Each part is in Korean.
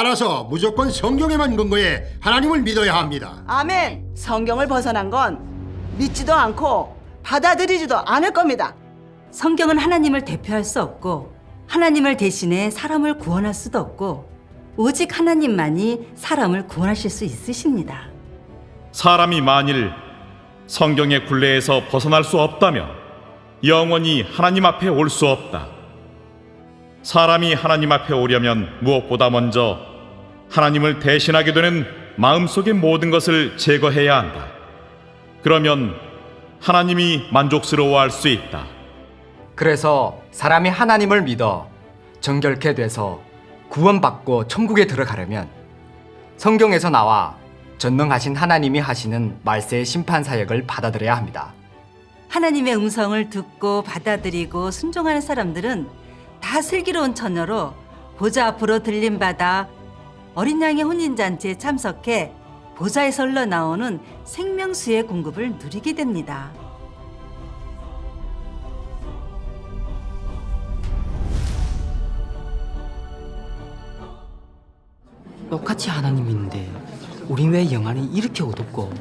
따라서 무조건 성경에만 근거해 하나님을 믿어야 합니다. 아멘. 성경을 벗어난 건 믿지도 않고 받아들이지도 않을 겁니다. 성경은 하나님을 대표할 수 없고 하나님을 대신해 사람을 구원할 수도 없고 오직 하나님만이 사람을 구원하실 수 있으십니다. 사람이 만일 성경의 굴레에서 벗어날 수 없다면 영원히 하나님 앞에 올 수 없다. 사람이 하나님 앞에 오려면 무엇보다 먼저 하나님을 대신하게 되는 마음속의 모든 것을 제거해야 한다. 그러면 하나님이 만족스러워할 수 있다. 그래서 사람이 하나님을 믿어 정결케 돼서 구원받고 천국에 들어가려면 성경에서 나와 전능하신 하나님이 하시는 말세의 심판 사역을 받아들여야 합니다. 하나님의 음성을 듣고 받아들이고 순종하는 사람들은 다 슬기로운 처녀로 보좌 앞으로 들림받아 어린 양의 혼인잔치에 참석해 보좌에서 흘러나오는 생명수의 공급을 누리게 됩니다. 똑같이 하나님인데 우린 왜 영안이 이렇게 어둡고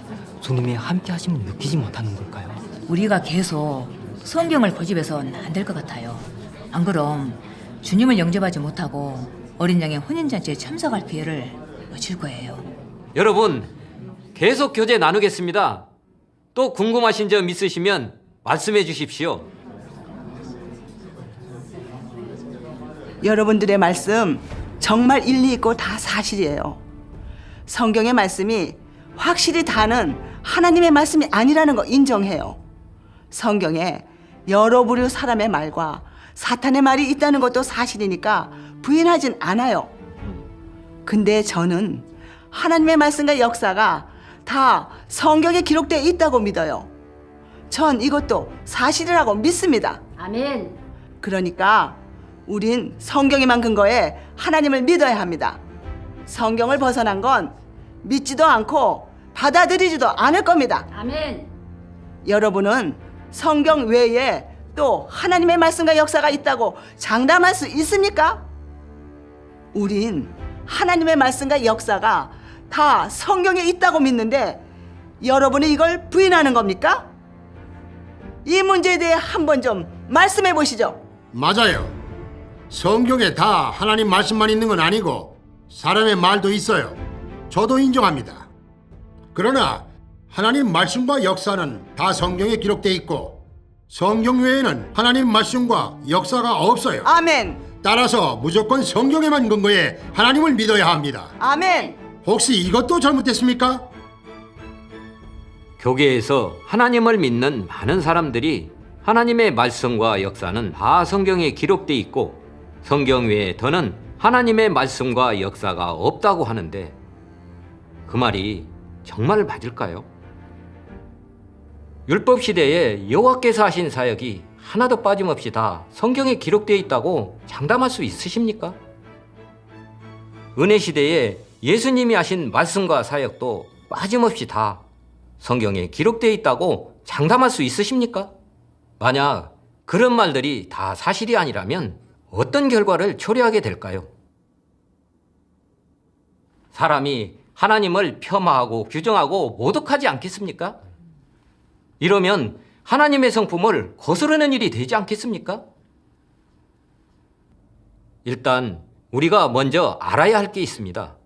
주님의 함께 하심을 느끼지 못하는 걸까요? 우리가 계속 성경을 고집해서는 안 될 것 같아요. 안 그럼 주님을 영접하지 못하고 어린 양의 혼인잔치에 참석할 기회를 놓칠 거예요. 여러분, 계속 교제 나누겠습니다. 또 궁금하신 점 있으시면 말씀해 주십시오. 여러분들의 말씀 정말 일리 있고 다 사실이에요. 성경의 말씀이 확실히 다는 하나님의 말씀이 아니라는 거 인정해요. 성경에 여러 부류 사람의 말과 사탄의 말이 있다는 것도 사실이니까 부인하진 않아요. 근데 저는 하나님의 말씀과 역사가 다 성경에 기록되어 있다고 믿어요. 전 이것도 사실이라고 믿습니다. 아멘. 그러니까 우린 성경에만 근거해 하나님을 믿어야 합니다. 성경을 벗어난 건 믿지도 않고 받아들이지도 않을 겁니다. 아멘. 여러분은 성경 외에 또 하나님의 말씀과 역사가 있다고 장담할 수 있습니까? 우린 하나님의 말씀과 역사가 다 성경에 있다고 믿는데 여러분이 이걸 부인하는 겁니까? 이 문제에 대해 한번 좀 말씀해 보시죠. 맞아요. 성경에 다 하나님 말씀만 있는 건 아니고 사람의 말도 있어요. 저도 인정합니다. 그러나 하나님 말씀과 역사는 다 성경에 기록돼 있고 성경 외에는 하나님 말씀과 역사가 없어요. 아멘. 따라서 무조건 성경에만 근거해 하나님을 믿어야 합니다. 아멘. 혹시 이것도 잘못됐습니까? 교계에서 하나님을 믿는 많은 사람들이 하나님의 말씀과 역사는 다 성경에 기록돼 있고 성경 외에 더는 하나님의 말씀과 역사가 없다고 하는데 그 말이 정말 맞을까요? 율법 시대에 여호와께서 하신 사역이 하나도 빠짐없이 다 성경에 기록되어 있다고 장담할 수 있으십니까? 은혜 시대에 예수님이 하신 말씀과 사역도 빠짐없이 다 성경에 기록되어 있다고 장담할 수 있으십니까? 만약 그런 말들이 다 사실이 아니라면 어떤 결과를 초래하게 될까요? 사람이 하나님을 폄하하고 규정하고 모독하지 않겠습니까? 이러면 하나님의 성품을 거스르는 일이 되지 않겠습니까? 일단 우리가 먼저 알아야 할 게 있습니다.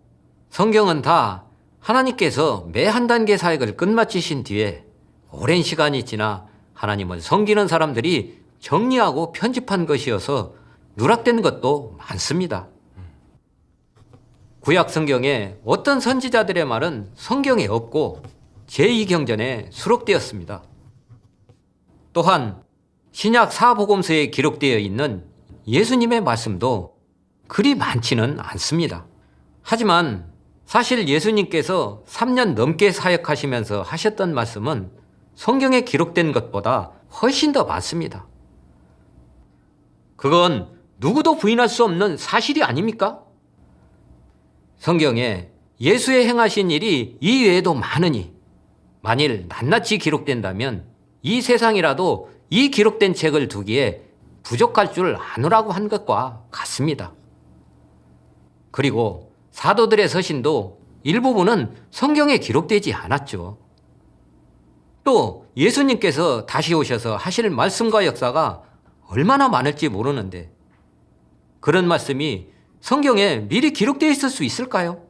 성경은 다 하나님께서 매 한 단계 사역을 끝마치신 뒤에 오랜 시간이 지나 하나님을 섬기는 사람들이 정리하고 편집한 것이어서 누락된 것도 많습니다. 구약 성경에 어떤 선지자들의 말은 성경에 없고 제2경전에 수록되었습니다. 또한 신약 사복음서에 기록되어 있는 예수님의 말씀도 그리 많지는 않습니다. 하지만 사실 예수님께서 3년 넘게 사역하시면서 하셨던 말씀은 성경에 기록된 것보다 훨씬 더 많습니다. 그건 누구도 부인할 수 없는 사실이 아닙니까? 성경에 예수의 행하신 일이 이외에도 많으니 만일 낱낱이 기록된다면 이 세상이라도 이 기록된 책을 두기에 부족할 줄 아노라고 한 것과 같습니다. 그리고 사도들의 서신도 일부분은 성경에 기록되지 않았죠. 또 예수님께서 다시 오셔서 하실 말씀과 역사가 얼마나 많을지 모르는데 그런 말씀이 성경에 미리 기록되어 있을 수 있을까요?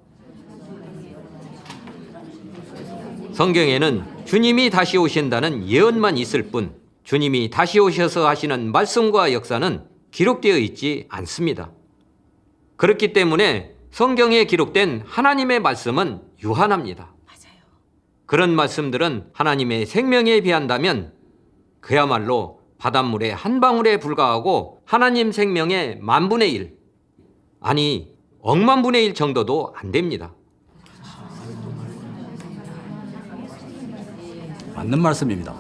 성경에는 주님이 다시 오신다는 예언만 있을 뿐 주님이 다시 오셔서 하시는 말씀과 역사는 기록되어 있지 않습니다. 그렇기 때문에 성경에 기록된 하나님의 말씀은 유한합니다. 그런 말씀들은 하나님의 생명에 비한다면 그야말로 바닷물의 한 방울에 불과하고 하나님 생명의 만분의 1, 아니 억만분의 1 정도도 안 됩니다. 맞는 말씀입니다.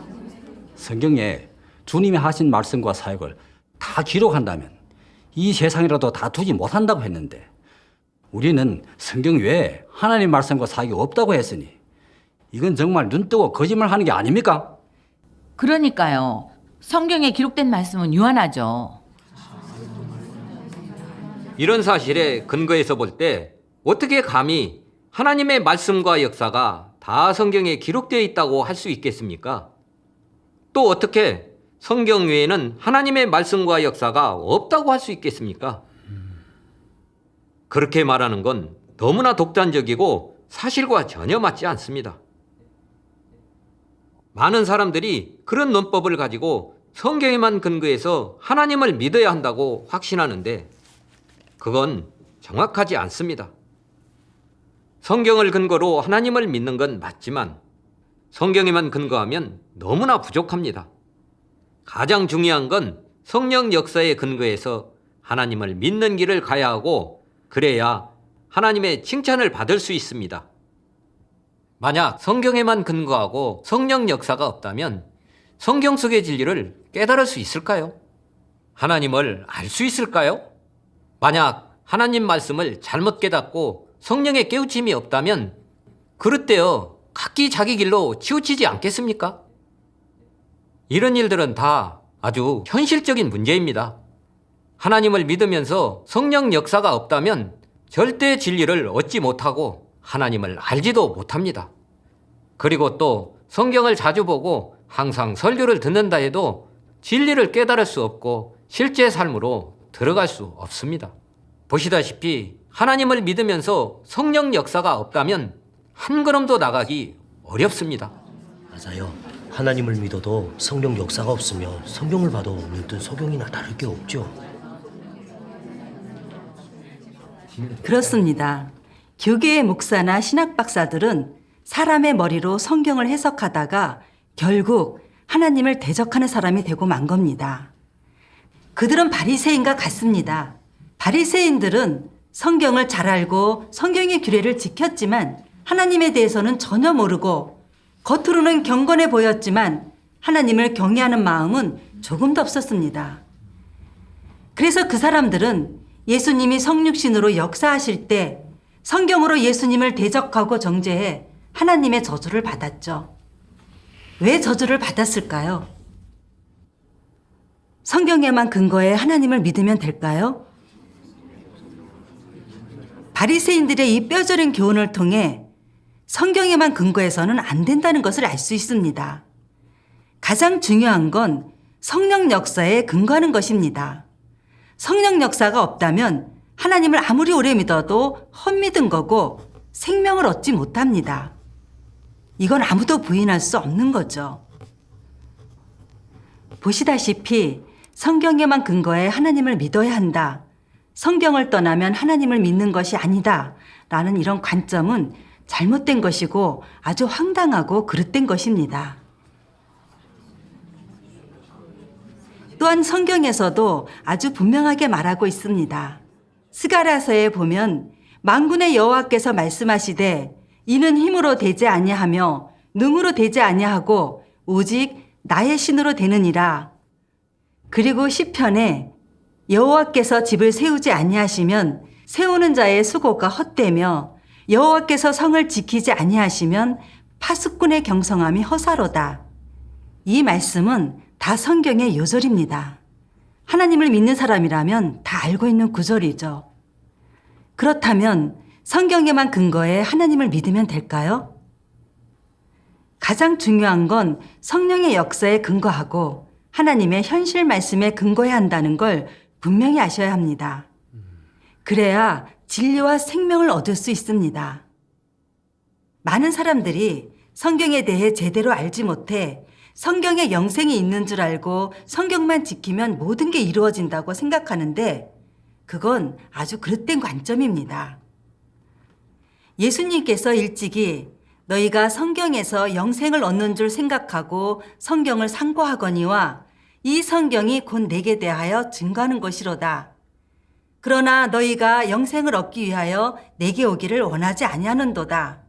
성경에 주님이 하신 말씀과 사역을 다 기록한다면 이 세상이라도 다투지 못한다고 했는데 우리는 성경 외에 하나님 말씀과 사역이 없다고 했으니 이건 정말 눈뜨고 거짓말하는 게 아닙니까? 그러니까요. 성경에 기록된 말씀은 유한하죠. 이런 사실에 근거해서 볼 때 어떻게 감히 하나님의 말씀과 역사가 다 성경에 기록되어 있다고 할 수 있겠습니까? 또 어떻게 성경 외에는 하나님의 말씀과 역사가 없다고 할 수 있겠습니까? 그렇게 말하는 건 너무나 독단적이고 사실과 전혀 맞지 않습니다. 많은 사람들이 그런 논법을 가지고 성경에만 근거해서 하나님을 믿어야 한다고 확신하는데 그건 정확하지 않습니다. 성경을 근거로 하나님을 믿는 건 맞지만 성경에만 근거하면 너무나 부족합니다. 가장 중요한 건 성령 역사에 근거해서 하나님을 믿는 길을 가야 하고 그래야 하나님의 칭찬을 받을 수 있습니다. 만약 성경에만 근거하고 성령 역사가 없다면 성경 속의 진리를 깨달을 수 있을까요? 하나님을 알 수 있을까요? 만약 하나님 말씀을 잘못 깨닫고 성령의 깨우침이 없다면 그릇되어 각기 자기 길로 치우치지 않겠습니까? 이런 일들은 다 아주 현실적인 문제입니다. 하나님을 믿으면서 성령 역사가 없다면 절대 진리를 얻지 못하고 하나님을 알지도 못합니다. 그리고 또 성경을 자주 보고 항상 설교를 듣는다 해도 진리를 깨달을 수 없고 실제 삶으로 들어갈 수 없습니다. 보시다시피 하나님을 믿으면서 성령 역사가 없다면 한 걸음도 나가기 어렵습니다. 맞아요. 하나님을 믿어도 성령 역사가 없으면 성경을 봐도 눈뜬 소경이나 다를 게 없죠. 그렇습니다. 교계의 목사나 신학 박사들은 사람의 머리로 성경을 해석하다가 결국 하나님을 대적하는 사람이 되고 만 겁니다. 그들은 바리새인과 같습니다. 바리새인들은 성경을 잘 알고 성경의 규례를 지켰지만 하나님에 대해서는 전혀 모르고 겉으로는 경건해 보였지만 하나님을 경외하는 마음은 조금도 없었습니다. 그래서 그 사람들은 예수님이 성육신으로 역사하실 때 성경으로 예수님을 대적하고 정죄해 하나님의 저주를 받았죠. 왜 저주를 받았을까요? 성경에만 근거해 하나님을 믿으면 될까요? 바리새인들의 이 뼈저린 교훈을 통해 성경에만 근거해서는 안 된다는 것을 알 수 있습니다. 가장 중요한 건 성령 역사에 근거하는 것입니다. 성령 역사가 없다면 하나님을 아무리 오래 믿어도 헛믿은 거고 생명을 얻지 못합니다. 이건 아무도 부인할 수 없는 거죠. 보시다시피 성경에만 근거해 하나님을 믿어야 한다. 성경을 떠나면 하나님을 믿는 것이 아니다. 라는 이런 관점은 잘못된 것이고 아주 황당하고 그릇된 것입니다. 또한 성경에서도 아주 분명하게 말하고 있습니다. 스가랴서에 보면 만군의 여호와께서 말씀하시되 이는 힘으로 되지 아니하며 능으로 되지 아니하고 오직 나의 신으로 되느니라. 그리고 시편에 여호와께서 집을 세우지 아니하시면 세우는 자의 수고가 헛되며 여호와께서 성을 지키지 아니하시면 파수꾼의 경성함이 허사로다. 이 말씀은 다 성경의 요절입니다. 하나님을 믿는 사람이라면 다 알고 있는 구절이죠. 그렇다면 성경에만 근거해 하나님을 믿으면 될까요? 가장 중요한 건 성령의 역사에 근거하고 하나님의 현실 말씀에 근거해야 한다는 걸 분명히 아셔야 합니다. 그래야 진리와 생명을 얻을 수 있습니다. 많은 사람들이 성경에 대해 제대로 알지 못해 성경에 영생이 있는 줄 알고 성경만 지키면 모든 게 이루어진다고 생각하는데 그건 아주 그릇된 관점입니다. 예수님께서 일찍이 너희가 성경에서 영생을 얻는 줄 생각하고 성경을 상고하거니와 이 성경이 곧 내게 대하여 증거하는 것이로다. 그러나 너희가 영생을 얻기 위하여 내게 오기를 원하지 아니하는도다.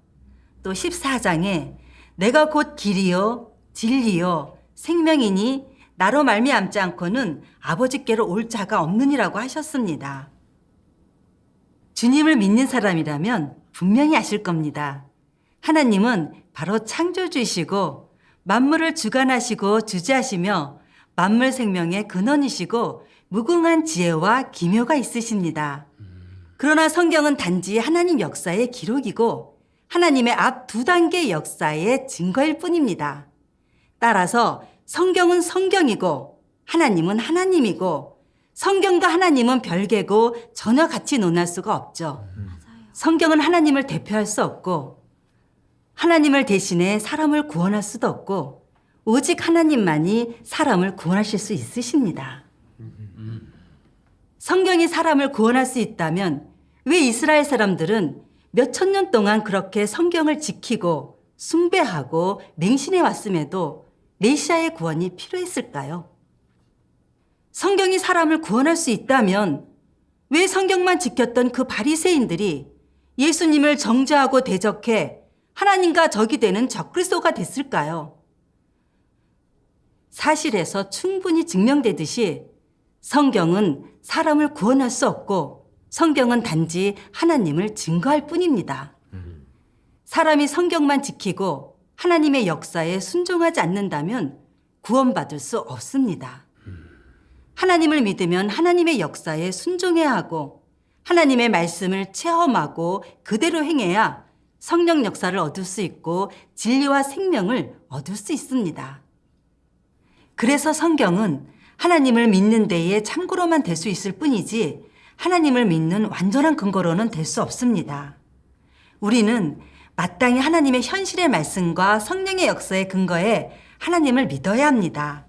또 14장에 내가 곧 길이요 진리요 생명이니 나로 말미암지 않고는 아버지께로 올 자가 없느니라고 하셨습니다. 주님을 믿는 사람이라면 분명히 아실 겁니다. 하나님은 바로 창조주이시고 만물을 주관하시고 주재하시며 만물 생명의 근원이시고 무궁한 지혜와 기묘가 있으십니다. 그러나 성경은 단지 하나님 역사의 기록이고 하나님의 앞 두 단계의 역사의 증거일 뿐입니다. 따라서 성경은 성경이고 하나님은 하나님이고 성경과 하나님은 별개고 전혀 같이 논할 수가 없죠. 성경은 하나님을 대표할 수 없고 하나님을 대신해 사람을 구원할 수도 없고 오직 하나님만이 사람을 구원하실 수 있으십니다. 성경이 사람을 구원할 수 있다면 왜 이스라엘 사람들은 몇천 년 동안 그렇게 성경을 지키고 숭배하고 맹신해 왔음에도 메시아의 구원이 필요했을까요? 성경이 사람을 구원할 수 있다면 왜 성경만 지켰던 그 바리새인들이 예수님을 정죄하고 대적해 하나님과 적이 되는 적그리스도가 됐을까요? 사실에서 충분히 증명되듯이 성경은 사람을 구원할 수 없고 성경은 단지 하나님을 증거할 뿐입니다. 사람이 성경만 지키고 하나님의 역사에 순종하지 않는다면 구원받을 수 없습니다. 하나님을 믿으면 하나님의 역사에 순종해야 하고 하나님의 말씀을 체험하고 그대로 행해야 성령 역사를 얻을 수 있고 진리와 생명을 얻을 수 있습니다. 그래서 성경은 하나님을 믿는 데에 참고로만 될 수 있을 뿐이지 하나님을 믿는 완전한 근거로는 될 수 없습니다. 우리는 마땅히 하나님의 현실의 말씀과 성령의 역사에 근거해 하나님을 믿어야 합니다.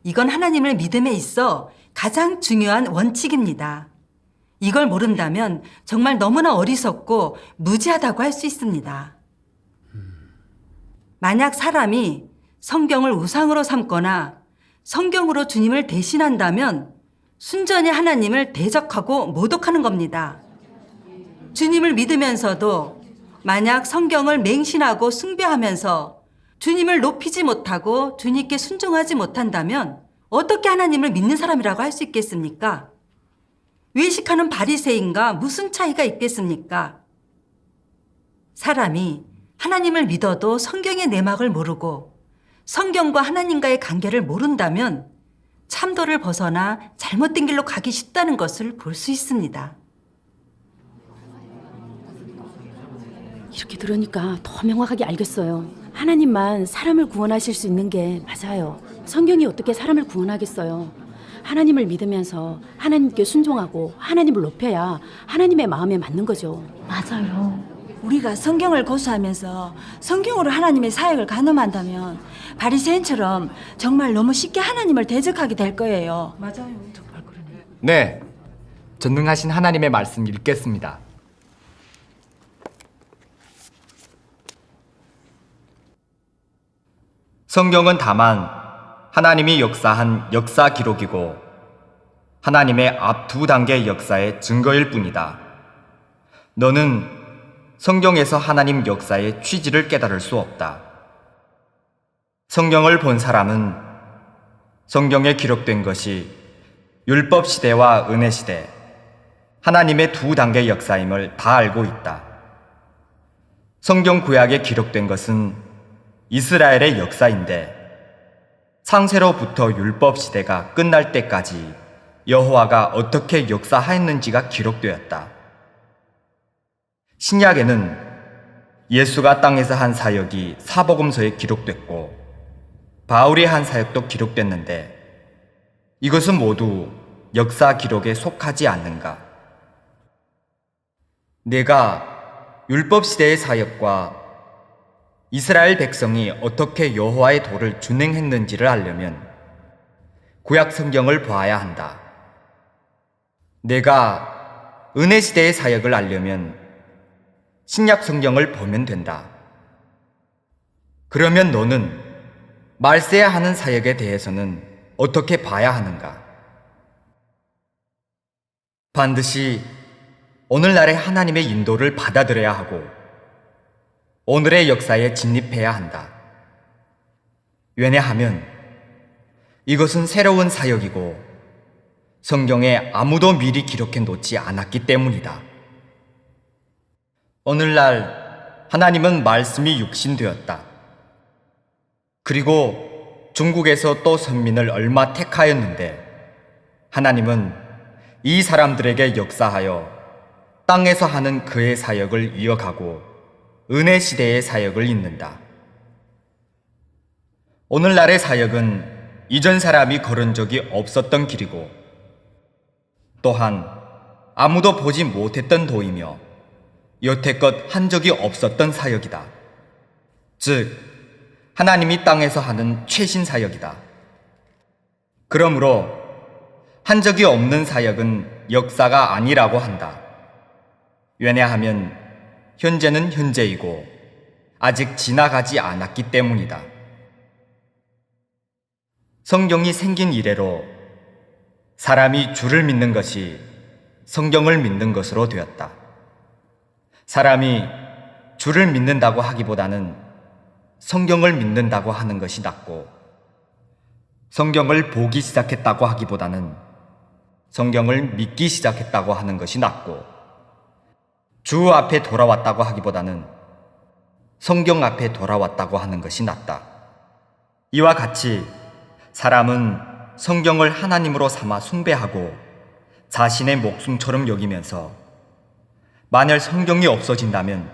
이건 하나님을 믿음에 있어 가장 중요한 원칙입니다. 이걸 모른다면 정말 너무나 어리석고 무지하다고 할 수 있습니다. 만약 사람이 성경을 우상으로 삼거나 성경으로 주님을 대신한다면 순전히 하나님을 대적하고 모독하는 겁니다. 주님을 믿으면서도 만약 성경을 맹신하고 숭배하면서 주님을 높이지 못하고 주님께 순종하지 못한다면 어떻게 하나님을 믿는 사람이라고 할 수 있겠습니까? 외식하는 바리새인과 무슨 차이가 있겠습니까? 사람이 하나님을 믿어도 성경의 내막을 모르고 성경과 하나님과의 관계를 모른다면 참도를 벗어나 잘못된 길로 가기 쉽다는 것을 볼 수 있습니다. 이렇게 들으니까 더 명확하게 알겠어요. 하나님만 사람을 구원하실 수 있는 게 맞아요. 성경이 어떻게 사람을 구원하겠어요? 하나님을 믿으면서 하나님께 순종하고 하나님을 높여야 하나님의 마음에 맞는 거죠. 맞아요. 우리가 성경을 고수하면서 성경으로 하나님의 사역을 가늠한다면 바리새인처럼 정말 너무 쉽게 하나님을 대적하게 될 거예요. 맞아요. 정말 그러네. 네, 전능하신 하나님의 말씀 읽겠습니다. 성경은 다만 하나님이 역사한 역사 기록이고 하나님의 앞 두 단계의 역사의 증거일 뿐이다. 너는 성경에서 하나님 역사의 취지를 깨달을 수 없다. 성경을 본 사람은 성경에 기록된 것이 율법 시대와 은혜 시대, 하나님의 두 단계 역사임을 다 알고 있다. 성경 구약에 기록된 것은 이스라엘의 역사인데 창세로부터 율법 시대가 끝날 때까지 여호와가 어떻게 역사하였는지가 기록되었다. 신약에는 예수가 땅에서 한 사역이 사복음서에 기록됐고 바울이 한 사역도 기록됐는데 이것은 모두 역사 기록에 속하지 않는가? 내가 율법 시대의 사역과 이스라엘 백성이 어떻게 여호와의 도를 준행했는지를 알려면 구약 성경을 봐야 한다. 내가 은혜 시대의 사역을 알려면 신약 성경을 보면 된다. 그러면 너는 말세야 하는 사역에 대해서는 어떻게 봐야 하는가? 반드시 오늘날의 하나님의 인도를 받아들여야 하고 오늘의 역사에 진입해야 한다. 왜냐하면 이것은 새로운 사역이고 성경에 아무도 미리 기록해 놓지 않았기 때문이다. 오늘날 하나님은 말씀이 육신되었다. 그리고 중국에서 또 선민을 얼마 택하였는데 하나님은 이 사람들에게 역사하여 땅에서 하는 그의 사역을 이어가고 은혜 시대의 사역을 잇는다. 오늘날의 사역은 이전 사람이 걸은 적이 없었던 길이고 또한 아무도 보지 못했던 도이며 여태껏 한 적이 없었던 사역이다. 즉 하나님이 땅에서 하는 최신 사역이다. 그러므로 한 적이 없는 사역은 역사가 아니라고 한다. 왜냐하면 현재는 현재이고 아직 지나가지 않았기 때문이다. 성경이 생긴 이래로 사람이 주를 믿는 것이 성경을 믿는 것으로 되었다. 사람이 주를 믿는다고 하기보다는 성경을 믿는다고 하는 것이 낫고 성경을 보기 시작했다고 하기보다는 성경을 믿기 시작했다고 하는 것이 낫고 주 앞에 돌아왔다고 하기보다는 성경 앞에 돌아왔다고 하는 것이 낫다. 이와 같이 사람은 성경을 하나님으로 삼아 숭배하고 자신의 목숨처럼 여기면서 만약 성경이 없어진다면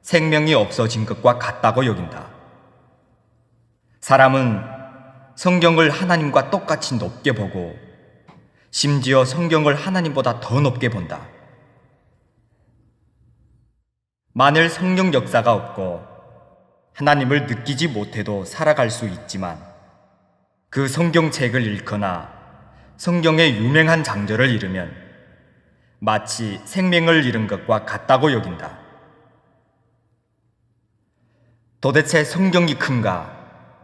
생명이 없어진 것과 같다고 여긴다. 사람은 성경을 하나님과 똑같이 높게 보고 심지어 성경을 하나님보다 더 높게 본다. 만일 성령 역사가 없고 하나님을 느끼지 못해도 살아갈 수 있지만 그 성경책을 읽거나 성경의 유명한 장절을 잃으면 마치 생명을 잃은 것과 같다고 여긴다. 도대체 성경이 큰가?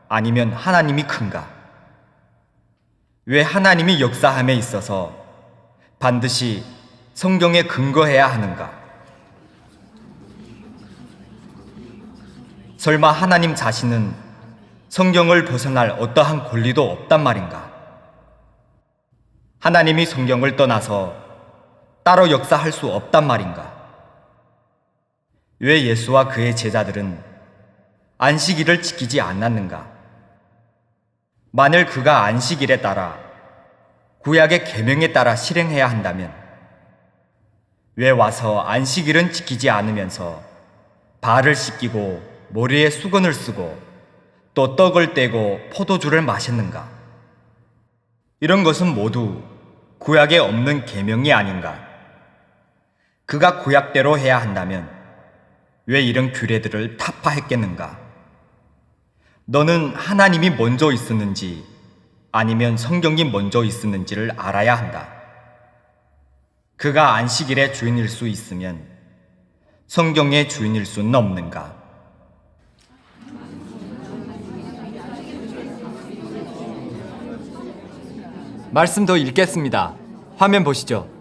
아니면 하나님이 큰가? 왜 하나님이 역사함에 있어서 반드시 성경에 근거해야 하는가? 설마 하나님 자신은 성경을 벗어날 어떠한 권리도 없단 말인가? 하나님이 성경을 떠나서 따로 역사할 수 없단 말인가? 왜 예수와 그의 제자들은 안식일을 지키지 않았는가? 만일 그가 안식일에 따라 구약의 계명에 따라 실행해야 한다면 왜 와서 안식일은 지키지 않으면서 발을 씻기고 머리에 수건을 쓰고 또 떡을 떼고 포도주를 마셨는가? 이런 것은 모두 구약에 없는 계명이 아닌가? 그가 구약대로 해야 한다면 왜 이런 규례들을 타파했겠는가? 너는 하나님이 먼저 있었는지 아니면 성경이 먼저 있었는지를 알아야 한다. 그가 안식일의 주인일 수 있으면 성경의 주인일 수는 없는가? 말씀 더 읽겠습니다. 화면 보시죠.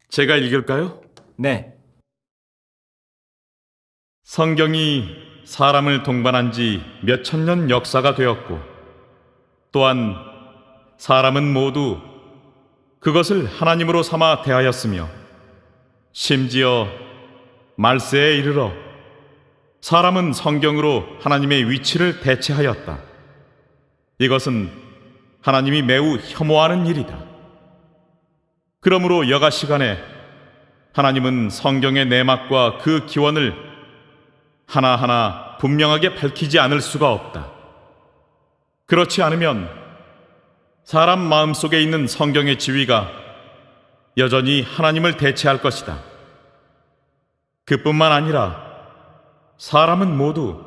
제가 읽을까요? 네. 성경이 사람을 동반한 지 몇천 년 역사가 되었고 또한 사람은 모두 그것을 하나님으로 삼아 대하였으며 심지어 말세에 이르러 사람은 성경으로 하나님의 위치를 대체하였다. 이것은 하나님이 매우 혐오하는 일이다. 그러므로 여가 시간에 하나님은 성경의 내막과 그 기원을 하나하나 분명하게 밝히지 않을 수가 없다. 그렇지 않으면 사람 마음속에 있는 성경의 지위가 여전히 하나님을 대체할 것이다. 그뿐만 아니라 사람은 모두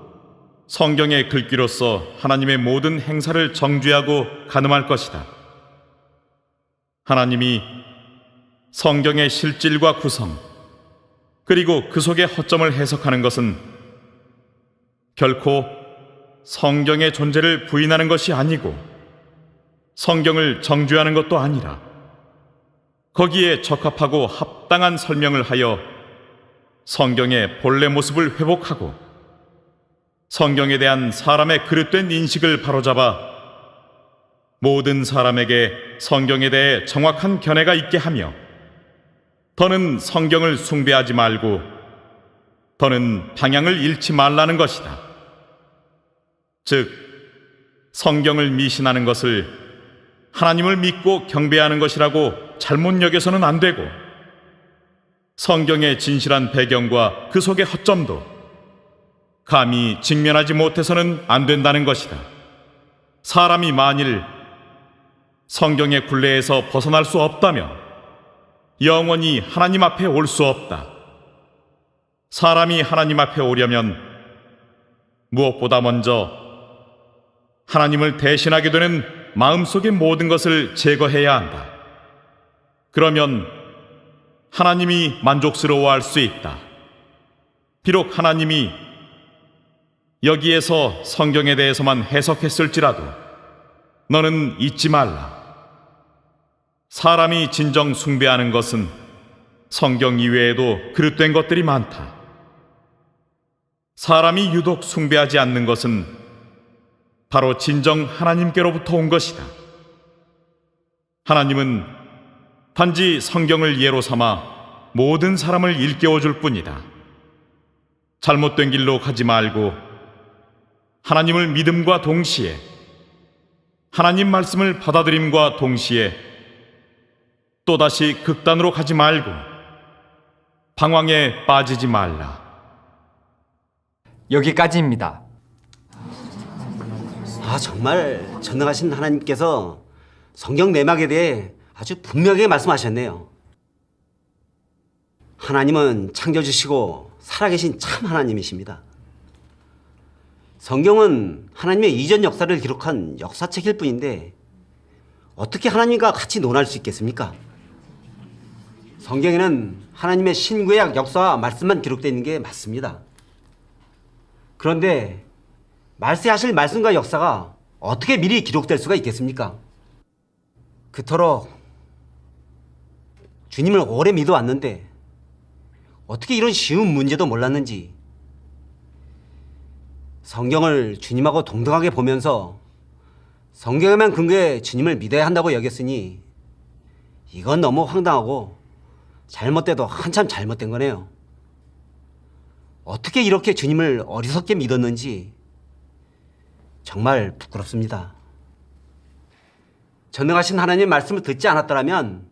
성경의 글귀로서 하나님의 모든 행사를 정죄하고 간음할 것이다. 하나님이 성경의 실질과 구성, 그리고 그 속의 허점을 해석하는 것은 결코 성경의 존재를 부인하는 것이 아니고 성경을 정죄하는 것도 아니라 거기에 적합하고 합당한 설명을 하여 성경의 본래 모습을 회복하고 성경에 대한 사람의 그릇된 인식을 바로잡아 모든 사람에게 성경에 대해 정확한 견해가 있게 하며 더는 성경을 숭배하지 말고 더는 방향을 잃지 말라는 것이다. 즉, 성경을 미신하는 것을 하나님을 믿고 경배하는 것이라고 잘못 여겨서는 안 되고 성경의 진실한 배경과 그 속의 허점도 감히 직면하지 못해서는 안 된다는 것이다. 사람이 만일 성경의 굴레에서 벗어날 수 없다면 영원히 하나님 앞에 올 수 없다. 사람이 하나님 앞에 오려면 무엇보다 먼저 하나님을 대신하게 되는 마음속의 모든 것을 제거해야 한다. 그러면 하나님이 만족스러워할 수 있다. 비록 하나님이 여기에서 성경에 대해서만 해석했을지라도 너는 잊지 말라. 사람이 진정 숭배하는 것은 성경 이외에도 그릇된 것들이 많다. 사람이 유독 숭배하지 않는 것은 바로 진정 하나님께로부터 온 것이다. 하나님은 단지 성경을 예로 삼아 모든 사람을 일깨워 줄 뿐이다. 잘못된 길로 가지 말고 하나님을 믿음과 동시에 하나님 말씀을 받아들임과 동시에 또다시 극단으로 가지 말고 방황에 빠지지 말라. 여기까지입니다. 정말 전능하신 하나님께서 성경 내막에 대해 아주 분명하게 말씀하셨네요. 하나님은 창조주시고 살아계신 참 하나님이십니다. 성경은 하나님의 이전 역사를 기록한 역사책일 뿐인데 어떻게 하나님과 같이 논할 수 있겠습니까? 성경에는 하나님의 신구약 역사와 말씀만 기록되어 있는 게 맞습니다. 그런데 말세하실 말씀과 역사가 어떻게 미리 기록될 수가 있겠습니까? 그토록 주님을 오래 믿어왔는데 어떻게 이런 쉬운 문제도 몰랐는지 성경을 주님하고 동등하게 보면서 성경에만 근거해 주님을 믿어야 한다고 여겼으니 이건 너무 황당하고 잘못돼도 한참 잘못된 거네요. 어떻게 이렇게 주님을 어리석게 믿었는지 정말 부끄럽습니다. 전능하신 하나님의 말씀을 듣지 않았더라면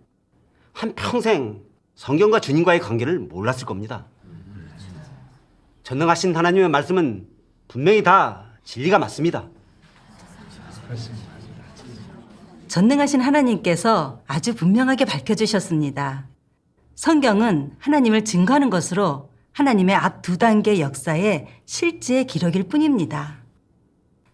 한평생 성경과 주님과의 관계를 몰랐을 겁니다. 전능하신 하나님의 말씀은 분명히 다 진리가 맞습니다. 전능하신 하나님께서 아주 분명하게 밝혀주셨습니다. 성경은 하나님을 증거하는 것으로 하나님의 앞 두 단계 역사의 실제 기록일 뿐입니다.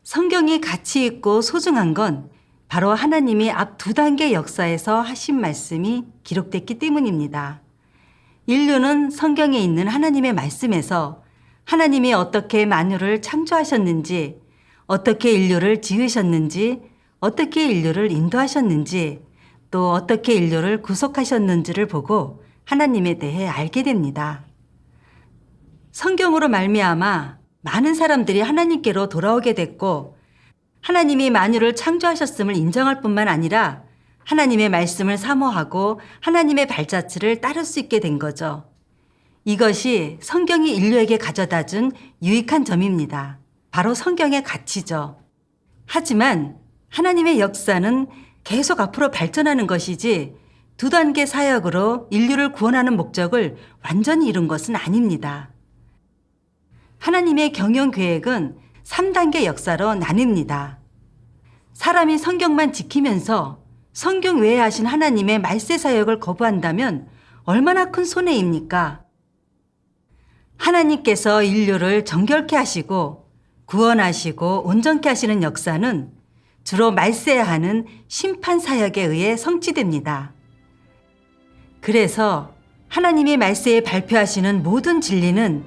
성경이 가치 있고 소중한 건 바로 하나님이 앞 두 단계 역사에서 하신 말씀이 기록됐기 때문입니다. 인류는 성경에 있는 하나님의 말씀에서 하나님이 어떻게 만유를 창조하셨는지, 어떻게 인류를 지으셨는지, 어떻게 인류를 인도하셨는지, 또 어떻게 인류를 구속하셨는지를 보고 하나님에 대해 알게 됩니다. 성경으로 말미암아 많은 사람들이 하나님께로 돌아오게 됐고 하나님이 만유를 창조하셨음을 인정할 뿐만 아니라 하나님의 말씀을 사모하고 하나님의 발자취를 따를 수 있게 된 거죠. 이것이 성경이 인류에게 가져다 준 유익한 점입니다. 바로 성경의 가치죠. 하지만 하나님의 역사는 계속 앞으로 발전하는 것이지 두 단계 사역으로 인류를 구원하는 목적을 완전히 이룬 것은 아닙니다. 하나님의 경영 계획은 3단계 역사로 나뉩니다. 사람이 성경만 지키면서 성경 외에 하신 하나님의 말세 사역을 거부한다면 얼마나 큰 손해입니까? 하나님께서 인류를 정결케 하시고 구원하시고 온전케 하시는 역사는 주로 말세야 하는 심판 사역에 의해 성취됩니다. 그래서 하나님이 말세에 발표하시는 모든 진리는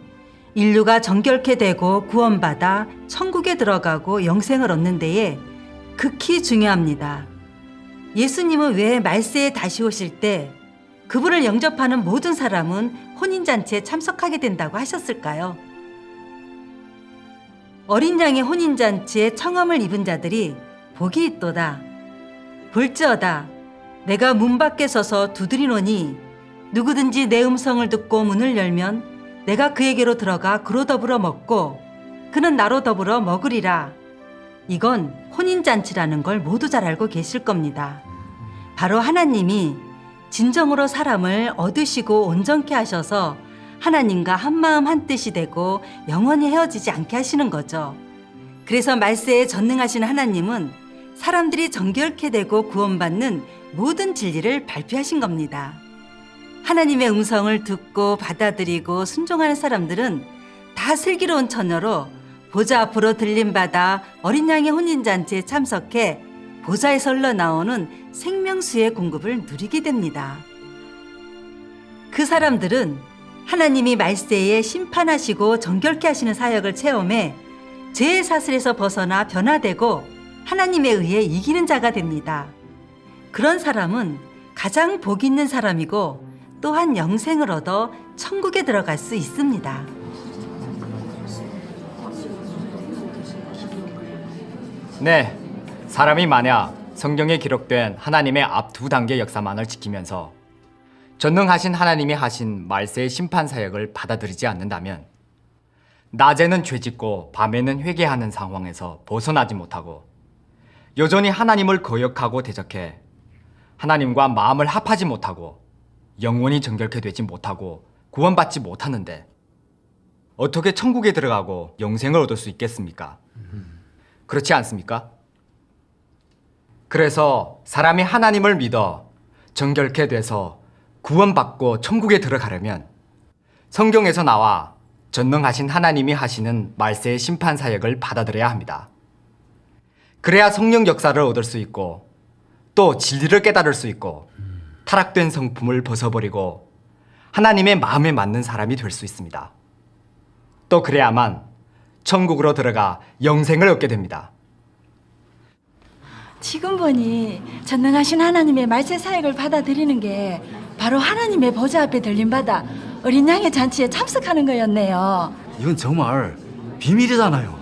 인류가 정결케 되고 구원받아 천국에 들어가고 영생을 얻는 데에 극히 중요합니다. 예수님은 왜 말세에 다시 오실 때 그분을 영접하는 모든 사람은 혼인잔치에 참석하게 된다고 하셨을까요? 어린 양의 혼인잔치에 청함을 입은 자들이 복이 있도다. 볼지어다. 내가 문 밖에 서서 두드리노니 누구든지 내 음성을 듣고 문을 열면 내가 그에게로 들어가 그로 더불어 먹고 그는 나로 더불어 먹으리라. 이건 혼인잔치라는 걸 모두 잘 알고 계실 겁니다. 바로 하나님이 진정으로 사람을 얻으시고 온전케 하셔서 하나님과 한마음 한뜻이 되고 영원히 헤어지지 않게 하시는 거죠. 그래서 말세에 전능하신 하나님은 사람들이 정결케 되고 구원받는 모든 진리를 발표하신 겁니다. 하나님의 음성을 듣고 받아들이고 순종하는 사람들은 다 슬기로운 처녀로 보좌 앞으로 들림받아 어린 양의 혼인잔치에 참석해 보좌에서 흘러나오는 생명수의 공급을 누리게 됩니다. 그 사람들은 하나님이 말세에 심판하시고 정결케 하시는 사역을 체험해 죄의 사슬에서 벗어나 변화되고 하나님에 의해 이기는 자가 됩니다. 그런 사람은 가장 복 있는 사람이고 또한 영생을 얻어 천국에 들어갈 수 있습니다. 네, 사람이 만약 성경에 기록된 하나님의 앞 두 단계 역사만을 지키면서 전능하신 하나님이 하신 말세의 심판 사역을 받아들이지 않는다면 낮에는 죄짓고 밤에는 회개하는 상황에서 벗어나지 못하고 여전히 하나님을 거역하고 대적해 하나님과 마음을 합하지 못하고 영원히 정결케 되지 못하고 구원받지 못하는데 어떻게 천국에 들어가고 영생을 얻을 수 있겠습니까? 그렇지 않습니까? 그래서 사람이 하나님을 믿어 정결케 돼서 구원받고 천국에 들어가려면 성경에서 나와 전능하신 하나님이 하시는 말세의 심판 사역을 받아들여야 합니다. 그래야 성령 역사를 얻을 수 있고 또 진리를 깨달을 수 있고 타락된 성품을 벗어버리고 하나님의 마음에 맞는 사람이 될 수 있습니다. 또 그래야만 천국으로 들어가 영생을 얻게 됩니다. 지금 보니 전능하신 하나님의 말세 사역을 받아들이는 게 바로 하나님의 보좌 앞에 들림받아 어린 양의 잔치에 참석하는 거였네요. 이건 정말 비밀이잖아요.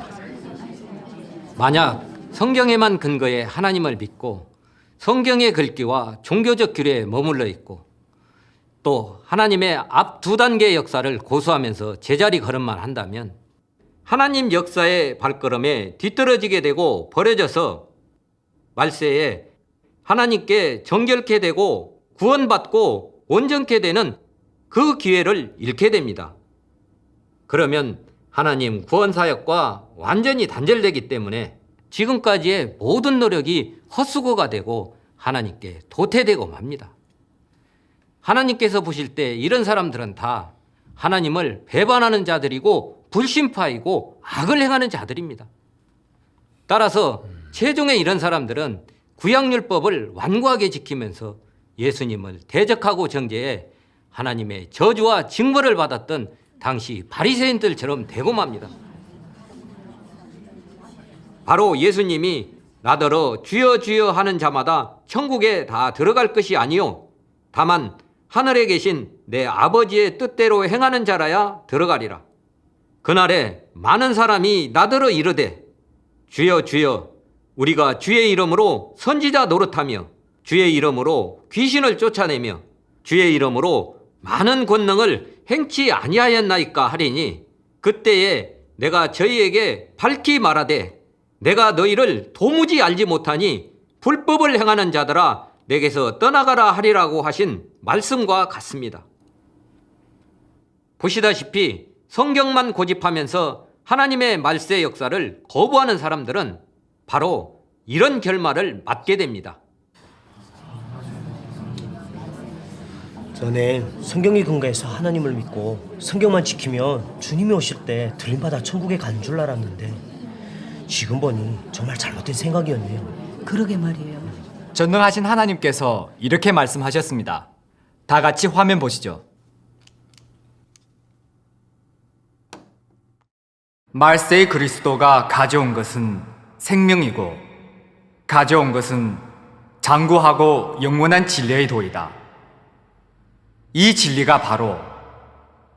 만약 성경에만 근거해 하나님을 믿고 성경의 글귀와 종교적 규례에 머물러 있고 또 하나님의 앞 두 단계의 역사를 고수하면서 제자리 걸음만 한다면 하나님 역사의 발걸음에 뒤떨어지게 되고 버려져서 말세에 하나님께 정결케 되고 구원받고 온전케 되는 그 기회를 잃게 됩니다. 그러면 하나님 구원사역과 완전히 단절되기 때문에 지금까지의 모든 노력이 헛수고가 되고 하나님께 도태되고 맙니다. 하나님께서 보실 때 이런 사람들은 다 하나님을 배반하는 자들이고 불신파이고 악을 행하는 자들입니다. 따라서 최종의 이런 사람들은 구약율법을 완고하게 지키면서 예수님을 대적하고 정죄해 하나님의 저주와 징벌을 받았던 당시 바리새인들처럼 되고 맙니다. 바로 예수님이 나더러 주여 주여 하는 자마다 천국에 다 들어갈 것이 아니요 다만 하늘에 계신 내 아버지의 뜻대로 행하는 자라야 들어가리라. 그날에 많은 사람이 나더러 이르되 주여 주여 우리가 주의 이름으로 선지자 노릇하며 주의 이름으로 귀신을 쫓아내며 주의 이름으로 많은 권능을 행치 아니하였나이까 하리니 그때에 내가 저희에게 밝히 말하되 내가 너희를 도무지 알지 못하니 불법을 행하는 자들아 내게서 떠나가라 하리라고 하신 말씀과 같습니다. 보시다시피 성경만 고집하면서 하나님의 말세 역사를 거부하는 사람들은 바로 이런 결말을 맞게 됩니다. 전에 성경에 근거해서 하나님을 믿고 성경만 지키면 주님이 오실 때 들림받아 천국에 가는 줄 알았는데 지금 보니 정말 잘못된 생각이었네요. 그러게 말이에요. 전능하신 하나님께서 이렇게 말씀하셨습니다. 다 같이 화면 보시죠. 말세의 그리스도가 가져온 것은 생명이고 가져온 것은 장구하고 영원한 진리의 도이다. 이 진리가 바로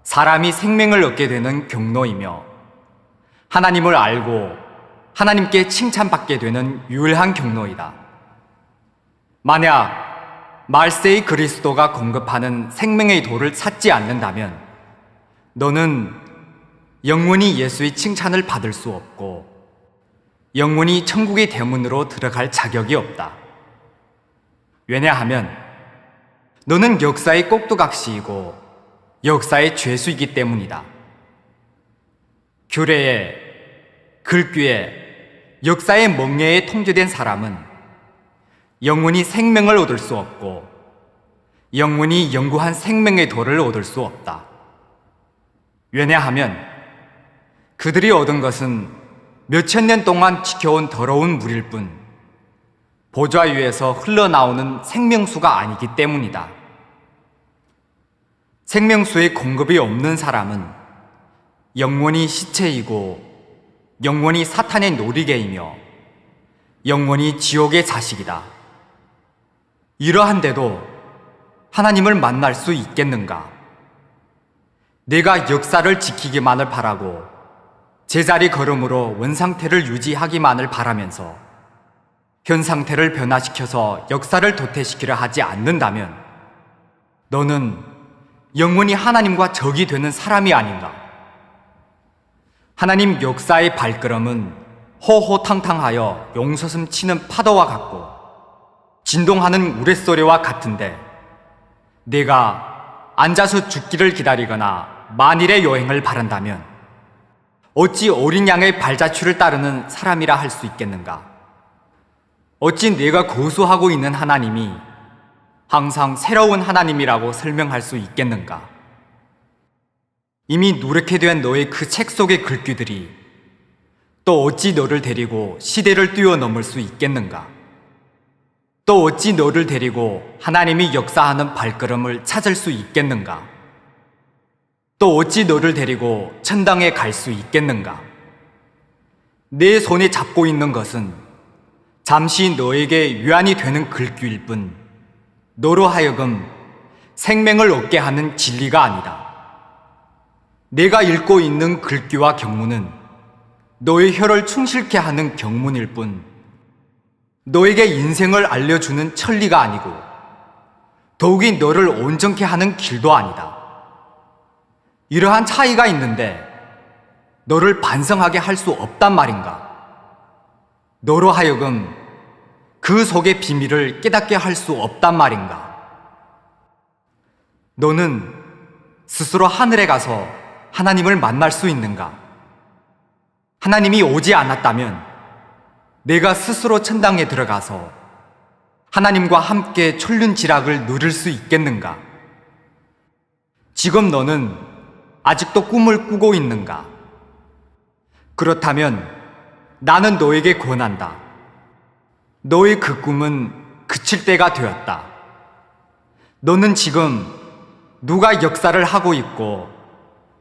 사람이 생명을 얻게 되는 경로이며 하나님을 알고 하나님께 칭찬받게 되는 유일한 경로이다. 만약 말세의 그리스도가 공급하는 생명의 도를 찾지 않는다면 너는 영원히 예수의 칭찬을 받을 수 없고 영원히 천국의 대문으로 들어갈 자격이 없다. 왜냐하면 너는 역사의 꼭두각시이고 역사의 죄수이기 때문이다. 규례에, 글귀에, 역사의 멍에에 통제된 사람은 영원히 생명을 얻을 수 없고 영원히 영구한 생명의 도를 얻을 수 없다. 왜냐하면 그들이 얻은 것은 몇천 년 동안 지켜온 더러운 물일 뿐 보좌 위에서 흘러나오는 생명수가 아니기 때문이다. 생명수의 공급이 없는 사람은 영원히 시체이고 영원히 사탄의 놀이개이며 영원히 지옥의 자식이다. 이러한데도 하나님을 만날 수 있겠는가? 내가 역사를 지키기만을 바라고 제자리 걸음으로 원상태를 유지하기만을 바라면서 현 상태를 변화시켜서 역사를 도태시키려 하지 않는다면 너는 영원히 하나님과 적이 되는 사람이 아닌가? 하나님 역사의 발걸음은 호호탕탕하여 용서슴 치는 파도와 같고 진동하는 우레소리와 같은데 내가 앉아서 죽기를 기다리거나 만일의 여행을 바란다면 어찌 어린 양의 발자취를 따르는 사람이라 할 수 있겠는가? 어찌 내가 고수하고 있는 하나님이 항상 새로운 하나님이라고 설명할 수 있겠는가? 이미 누렇게 된 너의 그 책 속의 글귀들이 또 어찌 너를 데리고 시대를 뛰어넘을 수 있겠는가? 또 어찌 너를 데리고 하나님이 역사하는 발걸음을 찾을 수 있겠는가? 또 어찌 너를 데리고 천당에 갈 수 있겠는가? 내 손에 잡고 있는 것은 잠시 너에게 위안이 되는 글귀일 뿐 너로 하여금 생명을 얻게 하는 진리가 아니다. 내가 읽고 있는 글귀와 경문은 너의 혀를 충실케 하는 경문일 뿐 너에게 인생을 알려주는 천리가 아니고 더욱이 너를 온전케 하는 길도 아니다. 이러한 차이가 있는데 너를 반성하게 할 수 없단 말인가? 너로 하여금 그 속의 비밀을 깨닫게 할 수 없단 말인가? 너는 스스로 하늘에 가서 하나님을 만날 수 있는가? 하나님이 오지 않았다면 내가 스스로 천당에 들어가서 하나님과 함께 천륜지락을 누릴 수 있겠는가? 지금 너는 아직도 꿈을 꾸고 있는가? 그렇다면 나는 너에게 권한다. 너의 그 꿈은 그칠 때가 되었다. 너는 지금 누가 역사를 하고 있고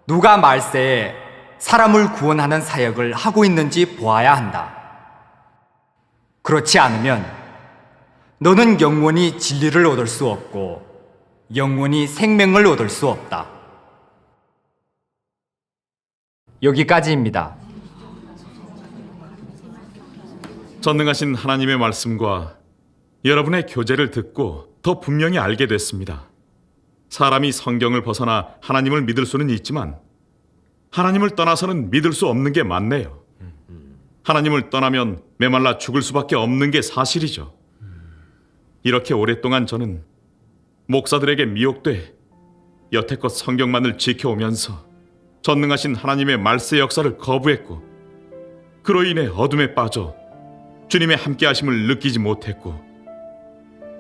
누가 말세에 사람을 구원하는 사역을 하고 있는지 보아야 한다. 그렇지 않으면 너는 영원히 진리를 얻을 수 없고 영원히 생명을 얻을 수 없다. 여기까지입니다. 전능하신 하나님의 말씀과 여러분의 교제를 듣고 더 분명히 알게 됐습니다. 사람이 성경을 벗어나 하나님을 믿을 수는 있지만 하나님을 떠나서는 믿을 수 없는 게 맞네요. 하나님을 떠나면 메말라 죽을 수밖에 없는 게 사실이죠. 이렇게 오랫동안 저는 목사들에게 미혹돼 여태껏 성경만을 지켜오면서 전능하신 하나님의 말세 역사를 거부했고, 그로 인해 어둠에 빠져 주님의 함께하심을 느끼지 못했고,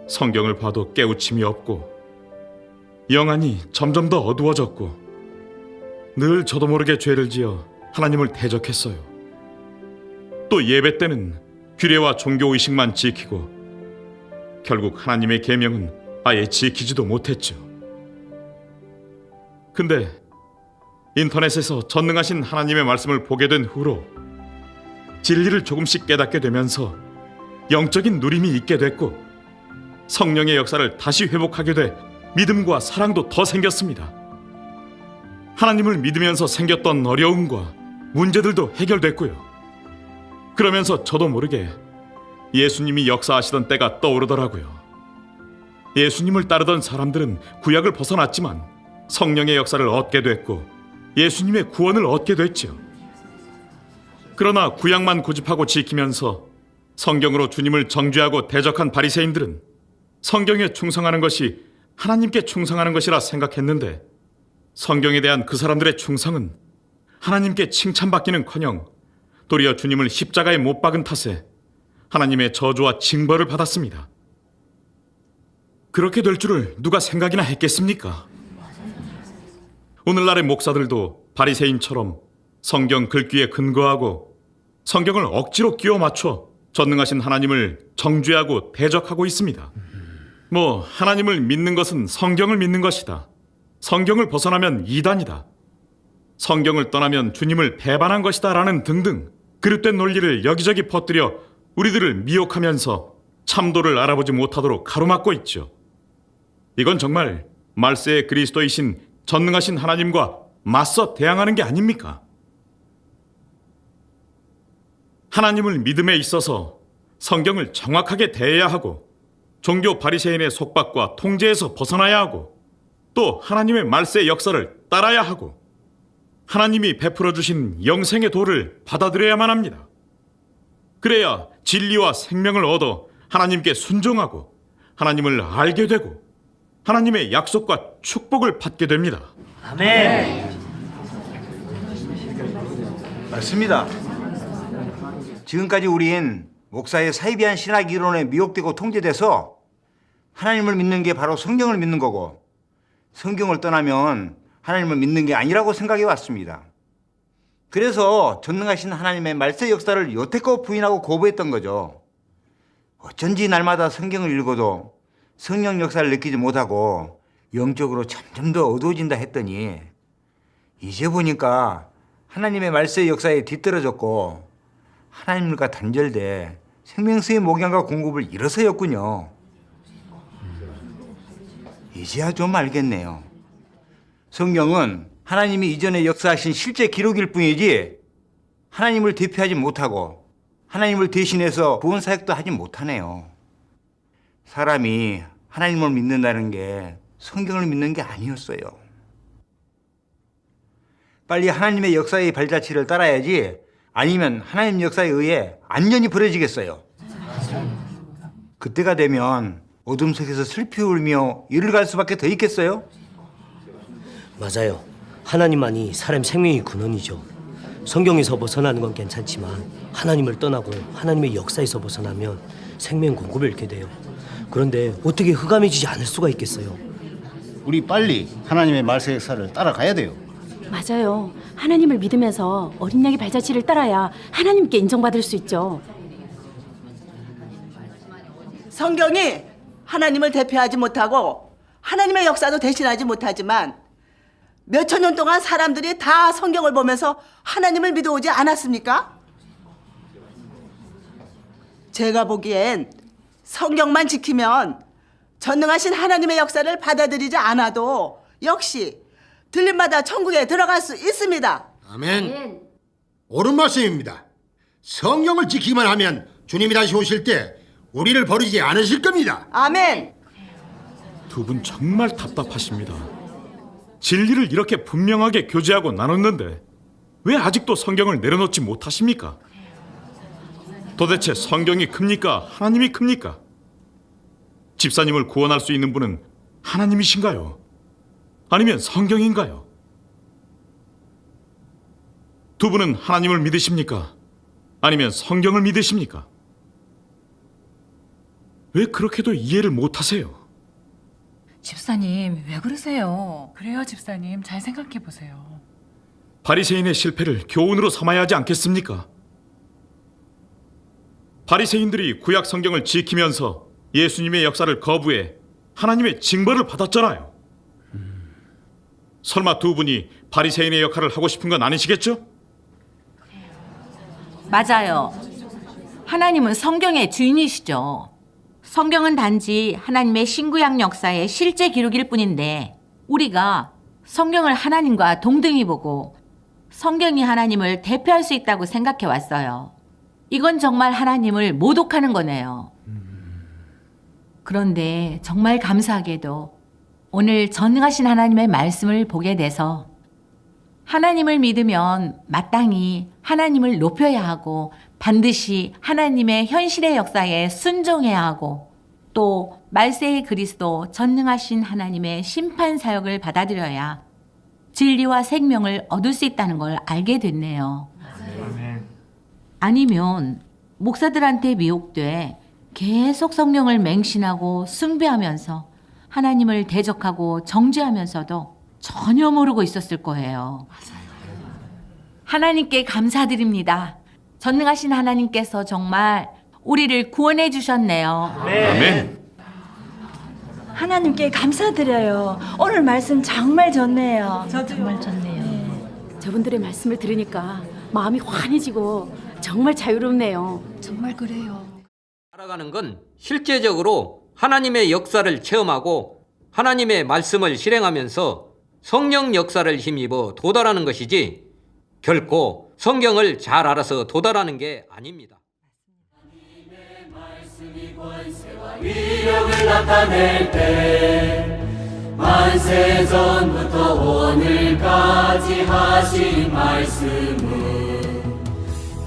성경을 봐도 깨우침이 없고 영안이 점점 더 어두워졌고, 늘 저도 모르게 죄를 지어 하나님을 대적했어요. 또 예배 때는 규례와 종교의식만 지키고 결국 하나님의 계명은 아예 지키지도 못했죠. 근데 인터넷에서 전능하신 하나님의 말씀을 보게 된 후로 진리를 조금씩 깨닫게 되면서 영적인 누림이 있게 됐고, 성령의 역사를 다시 회복하게 돼 믿음과 사랑도 더 생겼습니다. 하나님을 믿으면서 생겼던 어려움과 문제들도 해결됐고요. 그러면서 저도 모르게 예수님이 역사하시던 때가 떠오르더라고요. 예수님을 따르던 사람들은 구약을 벗어났지만 성령의 역사를 얻게 됐고 예수님의 구원을 얻게 됐죠. 그러나 구약만 고집하고 지키면서 성경으로 주님을 정죄하고 대적한 바리새인들은 성경에 충성하는 것이 하나님께 충성하는 것이라 생각했는데, 성경에 대한 그 사람들의 충성은 하나님께 칭찬받기는커녕 도리어 주님을 십자가에 못 박은 탓에 하나님의 저주와 징벌을 받았습니다. 그렇게 될 줄을 누가 생각이나 했겠습니까? 오늘날의 목사들도 바리새인처럼 성경 글귀에 근거하고 성경을 억지로 끼워 맞춰 전능하신 하나님을 정죄하고 대적하고 있습니다. 하나님을 믿는 것은 성경을 믿는 것이다. 성경을 벗어나면 이단이다. 성경을 떠나면 주님을 배반한 것이다 라는 등등 그릇된 논리를 여기저기 퍼뜨려 우리들을 미혹하면서 참도를 알아보지 못하도록 가로막고 있죠. 이건 정말 말세의 그리스도이신 전능하신 하나님과 맞서 대항하는 게 아닙니까? 하나님을 믿음에 있어서 성경을 정확하게 대해야 하고, 종교 바리새인의 속박과 통제에서 벗어나야 하고, 또 하나님의 말세 역사를 따라야 하고, 하나님이 베풀어 주신 영생의 도를 받아들여야만 합니다. 그래야 진리와 생명을 얻어 하나님께 순종하고 하나님을 알게 되고 하나님의 약속과 축복을 받게 됩니다. 아멘. 맞습니다. 지금까지 우린 목사의 사이비한 신학 이론에 미혹되고 통제돼서 하나님을 믿는 게 바로 성경을 믿는 거고, 성경을 떠나면 하나님을 믿는 게 아니라고 생각해 왔습니다. 그래서 전능하신 하나님의 말세 역사를 여태껏 부인하고 거부했던 거죠. 어쩐지 날마다 성경을 읽어도 성령 역사를 느끼지 못하고 영적으로 점점 더 어두워진다 했더니, 이제 보니까 하나님의 말세 역사에 뒤떨어졌고 하나님과 단절돼 생명수의 목양과 공급을 잃어서였군요. 이제야 좀 알겠네요. 성경은 하나님이 이전에 역사하신 실제 기록일 뿐이지 하나님을 대표하지 못하고 하나님을 대신해서 구원 사역도 하지 못하네요. 사람이 하나님을 믿는다는 게 성경을 믿는 게 아니었어요. 빨리 하나님의 역사의 발자취를 따라야지, 아니면 하나님 역사에 의해 안전히 버려지겠어요. 그때가 되면 어둠 속에서 슬피 울며 이를 갈 수밖에 더 있겠어요? 맞아요. 하나님만이 사람 생명의 근원이죠. 성경에서 벗어나는 건 괜찮지만 하나님을 떠나고 하나님의 역사에서 벗어나면 생명 공급을 잃게 돼요. 그런데 어떻게 흑암해지지 않을 수가 있겠어요? 우리 빨리 하나님의 말세 역사를 따라가야 돼요. 맞아요. 하나님을 믿으면서 어린 양의 발자취를 따라야 하나님께 인정받을 수 있죠. 성경이 하나님을 대표하지 못하고 하나님의 역사도 대신하지 못하지만 몇천 년 동안 사람들이 다 성경을 보면서 하나님을 믿어오지 않았습니까? 제가 보기엔 성경만 지키면 전능하신 하나님의 역사를 받아들이지 않아도 역시 들림마다 천국에 들어갈 수 있습니다. 아멘. 옳은 말씀입니다. 성경을 지키기만 하면 주님이 다시 오실 때 우리를 버리지 않으실 겁니다. 아멘. 두 분 정말 답답하십니다. 진리를 이렇게 분명하게 교제하고 나눴는데 왜 아직도 성경을 내려놓지 못하십니까? 도대체 성경이 큽니까? 하나님이 큽니까? 집사님을 구원할 수 있는 분은 하나님이신가요? 아니면 성경인가요? 두 분은 하나님을 믿으십니까? 아니면 성경을 믿으십니까? 왜 그렇게도 이해를 못하세요? 집사님, 왜 그러세요? 그래요, 집사님. 잘 생각해 보세요. 바리새인의 실패를 교훈으로 삼아야 하지 않겠습니까? 바리새인들이 구약 성경을 지키면서 예수님의 역사를 거부해 하나님의 징벌을 받았잖아요. 설마 두 분이 바리새인의 역할을 하고 싶은 건 아니시겠죠? 맞아요. 하나님은 성경의 주인이시죠. 성경은 단지 하나님의 신구약 역사의 실제 기록일 뿐인데 우리가 성경을 하나님과 동등히 보고 성경이 하나님을 대표할 수 있다고 생각해 왔어요. 이건 정말 하나님을 모독하는 거네요. 그런데 정말 감사하게도 오늘 전능하신 하나님의 말씀을 보게 돼서 하나님을 믿으면 마땅히 하나님을 높여야 하고 반드시 하나님의 현실의 역사에 순종해야 하고 또 말세의 그리스도 전능하신 하나님의 심판 사역을 받아들여야 진리와 생명을 얻을 수 있다는 걸 알게 됐네요. 아니면 목사들한테 미혹돼 계속 성경을 맹신하고 숭배하면서 하나님을 대적하고 정죄하면서도 전혀 모르고 있었을 거예요. 하나님께 감사드립니다. 전능하신 하나님께서 정말 우리를 구원해 주셨네요. 아멘. 하나님께 감사드려요. 오늘 말씀 정말 좋네요. 정말 좋네요. 저분들의 말씀을 들으니까 마음이 환해지고 정말 자유롭네요. 정말 그래요. 살아가는 건 실제적으로 하나님의 역사를 체험하고 하나님의 말씀을 실행하면서 성령 역사를 힘입어 도달하는 것이지 결코 성경을 잘 알아서 도달하는 게 아닙니다. 위력을 나타낼 때 만세 전부터 오늘까지 하신 말씀은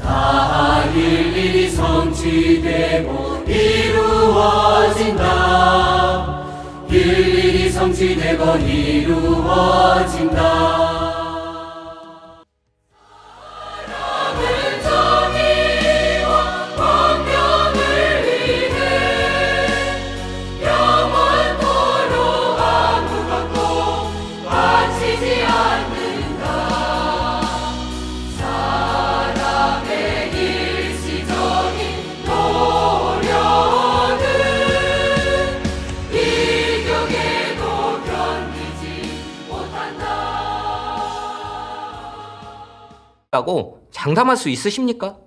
다 일일이 성취되고 이루어진다. 일일이 성취되고 이루어진다. 라고 장담할 수 있으십니까?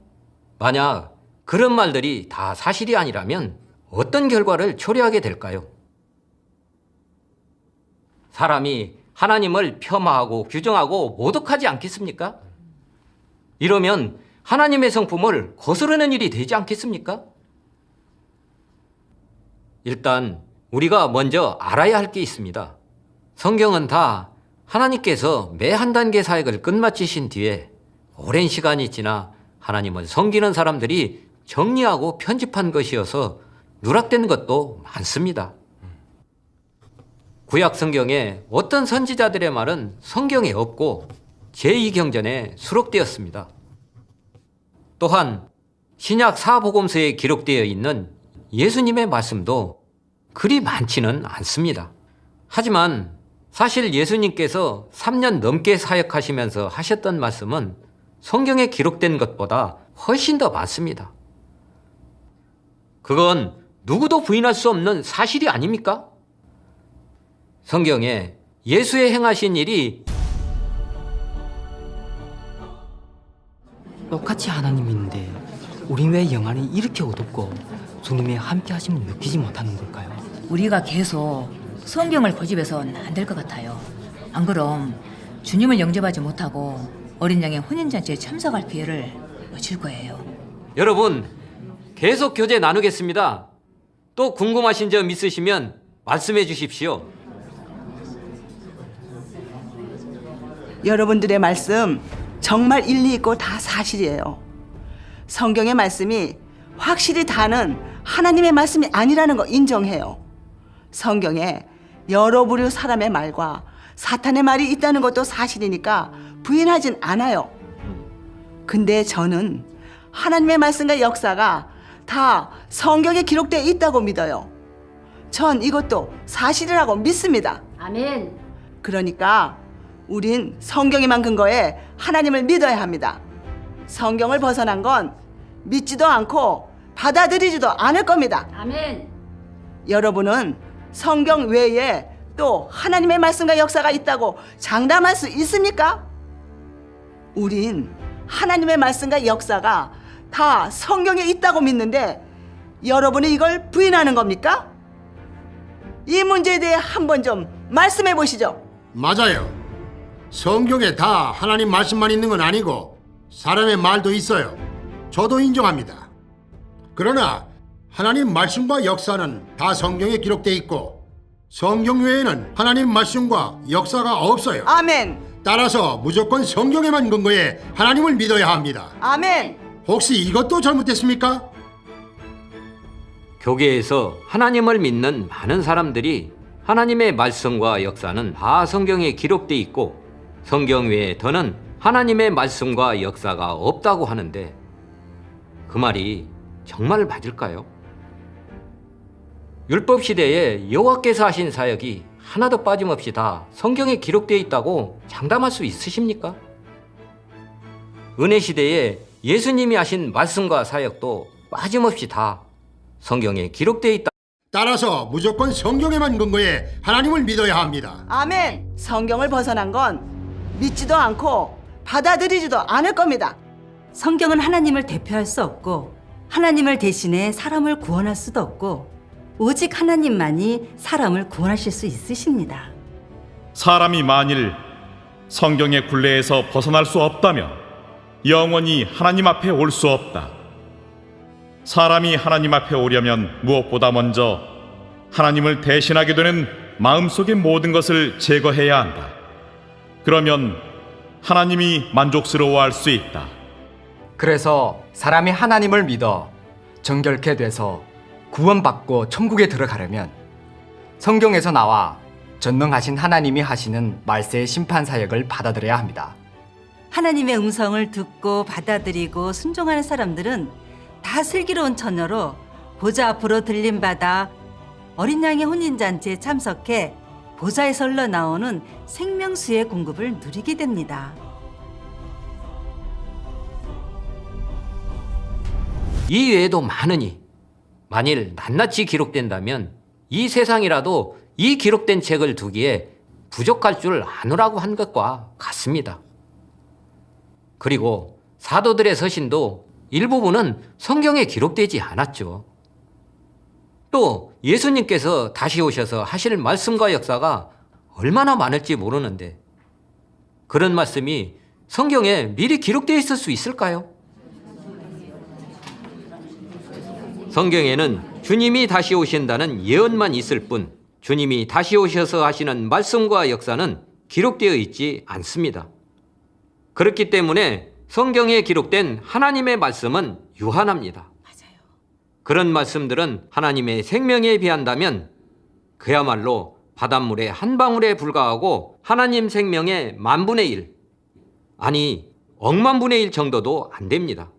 만약 그런 말들이 다 사실이 아니라면 어떤 결과를 초래하게 될까요? 사람이 하나님을 폄하하고 규정하고 모독하지 않겠습니까? 이러면 하나님의 성품을 거스르는 일이 되지 않겠습니까? 일단 우리가 먼저 알아야 할 게 있습니다. 성경은 다 하나님께서 매 한 단계 사역을 끝마치신 뒤에 오랜 시간이 지나 하나님을 섬기는 사람들이 정리하고 편집한 것이어서 누락된 것도 많습니다. 구약 성경에 어떤 선지자들의 말은 성경에 없고 제2경전에 수록되었습니다. 또한 신약 사복음서에 기록되어 있는 예수님의 말씀도 그리 많지는 않습니다. 하지만 사실 예수님께서 3년 넘게 사역하시면서 하셨던 말씀은 성경에 기록된 것보다 훨씬 더 많습니다. 그건 누구도 부인할 수 없는 사실이 아닙니까? 성경에 예수의 행하신 일이 똑같이 하나님인데 우린 왜 영안이 이렇게 어둡고 주님의 함께 하심을 느끼지 못하는 걸까요? 우리가 계속 성경을 고집해서는 안 될 것 같아요. 안 그럼 주님을 영접하지 못하고 어린 양의 혼인잔치에 참석할 기회를 놓칠 거예요. 여러분 계속 교제 나누겠습니다. 또 궁금하신 점 있으시면 말씀해 주십시오. 여러분들의 말씀 정말 일리 있고 다 사실이에요. 성경의 말씀이 확실히 다는 하나님의 말씀이 아니라는 거 인정해요. 성경에 여러 부류 사람의 말과 사탄의 말이 있다는 것도 사실이니까 부인하진 않아요. 근데 저는 하나님의 말씀과 역사가 다 성경에 기록되어 있다고 믿어요. 전 이것도 사실이라고 믿습니다. 아멘. 그러니까 우린 성경에만 근거해 하나님을 믿어야 합니다. 성경을 벗어난 건 믿지도 않고 받아들이지도 않을 겁니다. 아멘. 여러분은 성경 외에 또 하나님의 말씀과 역사가 있다고 장담할 수 있습니까? 우린 하나님의 말씀과 역사가 다 성경에 있다고 믿는데 여러분이 이걸 부인하는 겁니까? 이 문제에 대해 한번 좀 말씀해 보시죠. 맞아요. 성경에 다 하나님 말씀만 있는 건 아니고 사람의 말도 있어요. 저도 인정합니다. 그러나 하나님 말씀과 역사는 다 성경에 기록돼 있고 성경 외에는 하나님 말씀과 역사가 없어요. 아멘. 따라서 무조건 성경에만 근거해 하나님을 믿어야 합니다. 아멘. 혹시 이것도 잘못됐습니까? 교계에서 하나님을 믿는 많은 사람들이 하나님의 말씀과 역사는 다 성경에 기록돼 있고 성경 외에 더는 하나님의 말씀과 역사가 없다고 하는데 그 말이 정말 맞을까요? 율법 시대에 여호와께서 하신 사역이 하나도 빠짐없이 다 성경에 기록되어 있다고 장담할 수 있으십니까? 은혜 시대에 예수님이 하신 말씀과 사역도 빠짐없이 다 성경에 기록되어 있다. 따라서 무조건 성경에만 근거해 하나님을 믿어야 합니다. 아멘. 성경을 벗어난 건 믿지도 않고 받아들이지도 않을 겁니다. 성경은 하나님을 대표할 수 없고 하나님을 대신해 사람을 구원할 수도 없고 오직 하나님만이 사람을 구원하실 수 있으십니다. 사람이 만일 성경의 굴레에서 벗어날 수 없다면 영원히 하나님 앞에 올 수 없다. 사람이 하나님 앞에 오려면 무엇보다 먼저 하나님을 대신하게 되는 마음속의 모든 것을 제거해야 한다. 그러면 하나님이 만족스러워할 수 있다. 그래서 사람이 하나님을 믿어 정결케 돼서 구원받고 천국에 들어가려면 성경에서 나와 전능하신 하나님이 하시는 말세의 심판 사역을 받아들여야 합니다. 하나님의 음성을 듣고 받아들이고 순종하는 사람들은 다 슬기로운 처녀로 보좌 앞으로 들림받아 어린 양의 혼인잔치에 참석해 보좌에서 흘러나오는 생명수의 공급을 누리게 됩니다. 이 외에도 많으니 만일 낱낱이 기록된다면 이 세상이라도 이 기록된 책을 두기에 부족할 줄 아노라고 한 것과 같습니다. 그리고 사도들의 서신도 일부분은 성경에 기록되지 않았죠. 또 예수님께서 다시 오셔서 하실 말씀과 역사가 얼마나 많을지 모르는데 그런 말씀이 성경에 미리 기록되어 있을 수 있을까요? 성경에는 주님이 다시 오신다는 예언만 있을 뿐 주님이 다시 오셔서 하시는 말씀과 역사는 기록되어 있지 않습니다. 그렇기 때문에 성경에 기록된 하나님의 말씀은 유한합니다. 그런 말씀들은 하나님의 생명에 비한다면 그야말로 바닷물의 한 방울에 불과하고 하나님 생명의 만분의 1, 아니 억만분의 1 정도도 안 됩니다.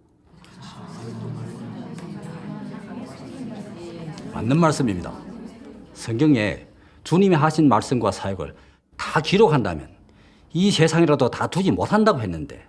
맞는 말씀입니다. 성경에 주님이 하신 말씀과 사역을 다 기록한다면 이 세상이라도 다투지 못한다고 했는데